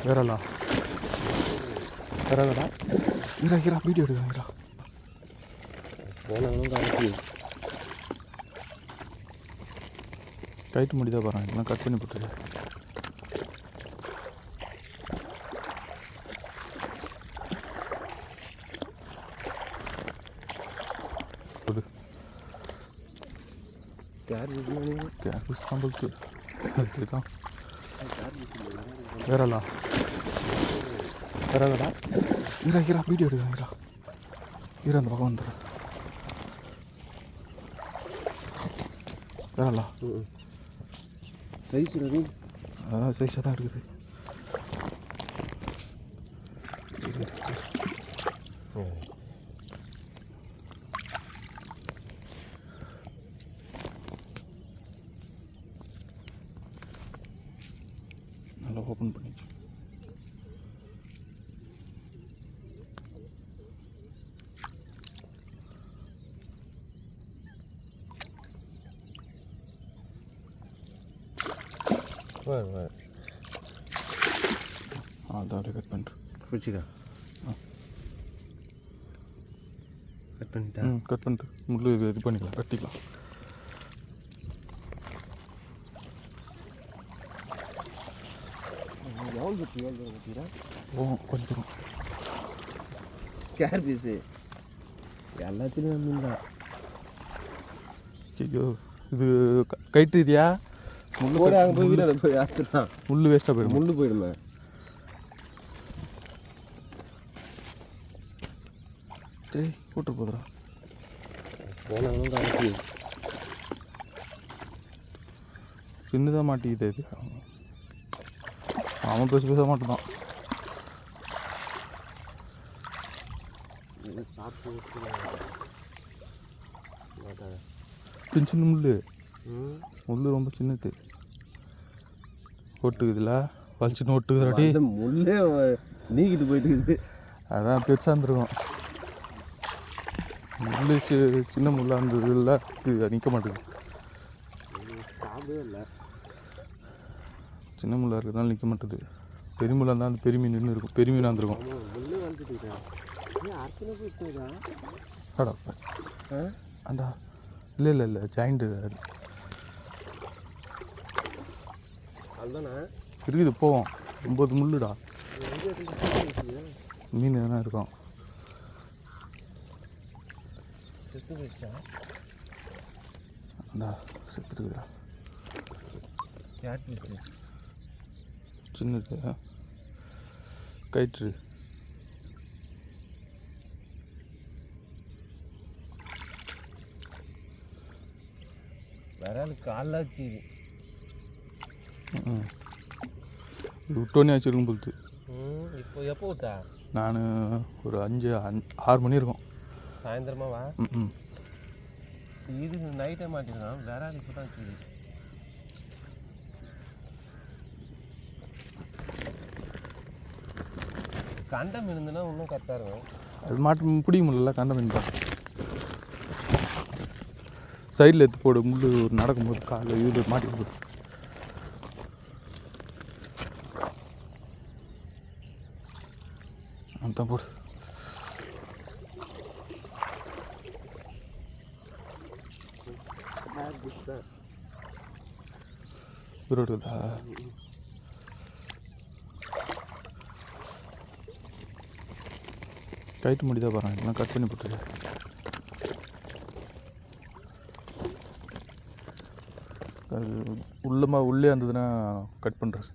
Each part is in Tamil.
வேறலாம் வேறடா இரா வீடியோ எடுக்கிறா போனாலும் காமிச்சு கைட்டு முடிதான் பாருங்க இதெல்லாம் கட் பண்ணி போட்டுரு கேர் சம்பளுக்கு அதுதான் வேறலாம் வேறடா இரா வீடியோ எடுக்கிறா அந்த பக்கம் வந்துடுறேன் வேறலாம் சைஸ் அதான் சைஸாக தான் இருக்குது நல்லா ஓப்பன் பண்ணிச்சு அதான் அப்படியே கட் பண்ணுறேன் பிடிச்சிக்கா கட் பண்ணிட்டா கட் பண்ணிட்டு முள்ளு இது பண்ணிக்கலாம் கட்டிக்கலாம் ஓ கொஞ்சம் கேர் பீஸு எல்லாத்துலேயும் மீன் தான் ஐயோ இது கைட்டு இதியா முள்ளு போய் அங்கே போய் வீட்டில் போய் ஆற்றுலாம் முள்ளு வேஸ்ட்டாக போயிடும் முள்ளு போயிடுமே சரி போட்டு போதுடா போனாலும் காமிச்சு சின்னதாக மாட்டிக்கிது இது அவன் பேச மாட்டான் சின்ன முள் ரொம்ப சின்னது ஒட்டுக்குதுல வலிச்சுன்னு ஒட்டுக்குதாடி முள்ளே நீக்கிட்டு போயிட்டு இருக்குது அதான் பெருசாக இருந்துருக்கும் முள் சின்ன முள்ளாக இருந்ததுல இது நிற்க மாட்டேங்குது சாப்பிடவே இல்லை சின்ன முள்ளாக இருக்கிறதுனால நிற்க மாட்டேது பெரிய முள்ளாக இருந்தால் அந்த பெரிய மீன் இருக்கும் பெரிய மீனாக இருந்திருக்கும் அந்த இல்லை ஜாயிண்ட்டு அதுதானே இருக்குது போவோம் 9 முள்ளுடா மீன் எதனா இருக்கும் அண்டா செத்துருக்குதா சின்னது கயிற்று விரால் காலாச்சு இது விட்டோன்னே வச்சுருக்கும் பொழுது இப்போ எப்போ விட்டா நான் ஒரு 5-6 மணி இருக்கும் சாயந்தரமாவா இது நைட்டே மாட்டிருக்கான் விரால் இப்போ தான் வச்சுது கண்ட மீன் இருந்துன்னா இன்னும் கரெக்டாக இருக்கும் அது மாட்டு பிடிக்க முடியல கண்ட மீன் தான் சைடில் எடுத்து போடு முள் நடக்கும்போது காலில் இது மாட்டிட்டு போடு தான் போடு விரோடுதா கைட்டு முடிதான் பாருங்க இதெல்லாம் கட் பண்ணி போட்டுரு அது உள்ளே இருந்ததுன்னா கட் பண்ணுறது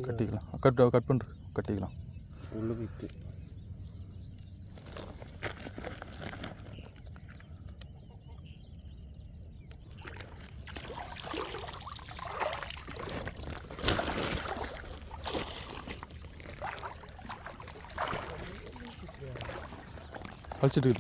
கட்டிக்கலாம் கட் பண்ணுறது கட்டிக்கலாம் உள்ள விட்டு வச்சுட்டு